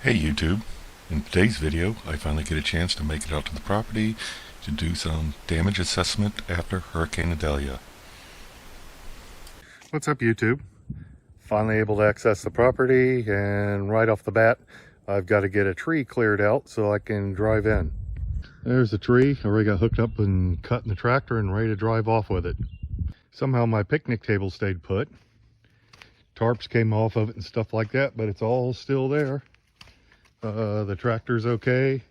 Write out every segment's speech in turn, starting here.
Hey YouTube, in today's video I finally get a chance to make it out to the property to do some damage assessment after Hurricane Idalia. What's up YouTube? Finally able to access the property, and right off the bat I've got to get a tree cleared out so I can drive in. There's the tree. I already got hooked up and cut in the tractor and ready to drive off with it. Somehow my picnic table stayed put. Tarps came off of it and stuff like that, but it's all still there. The tractor's okay.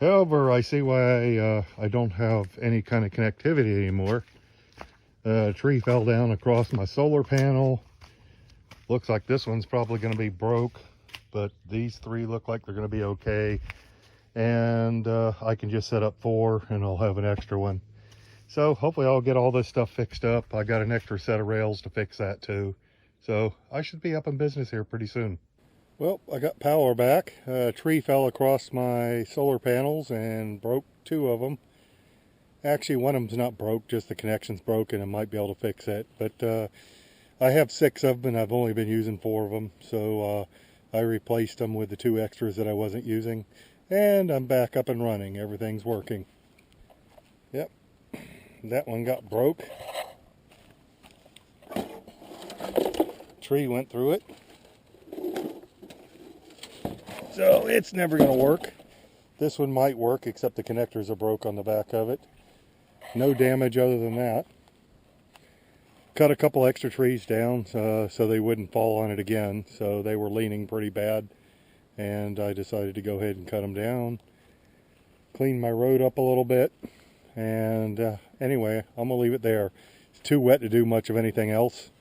However, I see why I don't have any kind of connectivity anymore. A tree fell down across my solar panel. Looks like this one's probably going to be broke, but these three look like they're going to be okay. And I can just set up 4 and I'll have an extra one. So hopefully I'll get all this stuff fixed up. I got an extra set of rails to fix that too. So I should be up in business here pretty soon. Well, I got power back. A tree fell across my solar panels and broke 2 of them. Actually, one of them's not broke, just the connection's broken. I might be able to fix it. But I have 6 of them and I've only been using 4 of them. So I replaced them with the 2 extras that I wasn't using. And I'm back up and running. Everything's working. Yep, that one got broke. Tree went through it. So it's never going to work. This one might work, except the connectors are broke on the back of it. No damage other than that. Cut a couple extra trees down so they wouldn't fall on it again. So they were leaning pretty bad. And I decided to go ahead and cut them down. Clean my road up a little bit. And anyway, I'm going to leave it there. It's too wet to do much of anything else.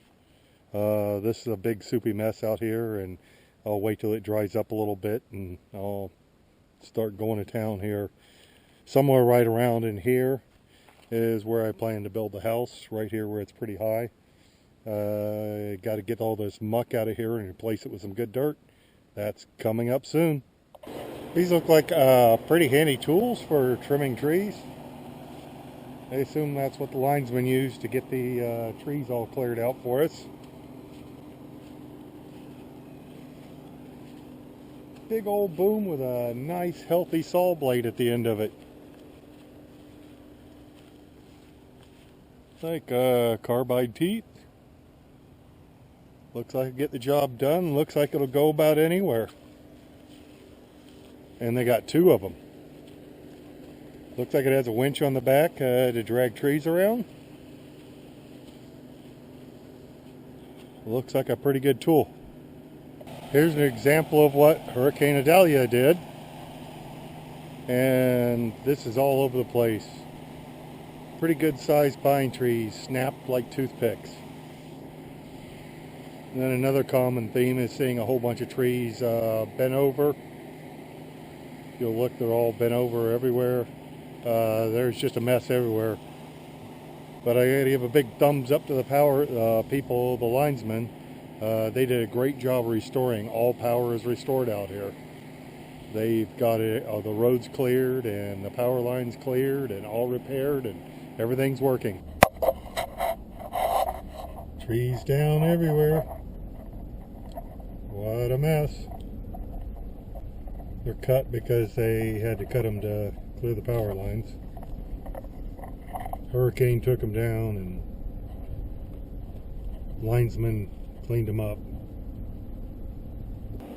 This is a big soupy mess out here, and I'll wait till it dries up a little bit and I'll start going to town here. Somewhere right around in here is where I plan to build the house, right here where it's pretty high. Got to get all this muck out of here and replace it with some good dirt. That's coming up soon. These look like pretty handy tools for trimming trees. I assume that's what the linesmen use to get the trees all cleared out for us. Big old boom with a nice healthy saw blade at the end of it. It's like carbide teeth. Looks like it'll get the job done. Looks like it'll go about anywhere. And they got 2 of them. Looks like it has a winch on the back to drag trees around. Looks like a pretty good tool. Here's an example of what Hurricane Idalia did. And this is all over the place. Pretty good sized pine trees snapped like toothpicks. And then another common theme is seeing a whole bunch of trees bent over. You'll look, they're all bent over everywhere. There's just a mess everywhere. But I gotta give a big thumbs up to the power people, the linesmen. They did a great job restoring. All power is restored out here. They've got it, the roads cleared and the power lines cleared and all repaired, and everything's working. Trees down everywhere. What a mess. They're cut because they had to cut them to clear the power lines. Hurricane took them down and linesmen cleaned them up.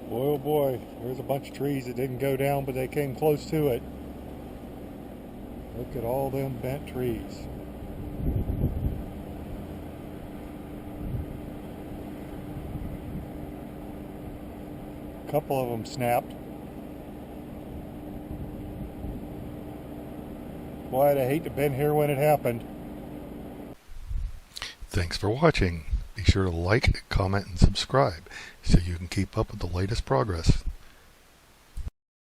Boy, oh boy, there's a bunch of trees that didn't go down, but they came close to it. Look at all them bent trees. A couple of them snapped. Boy, I'd hate to have been here when it happened. Thanks for watching. Be sure to like, comment, and subscribe so you can keep up with the latest progress.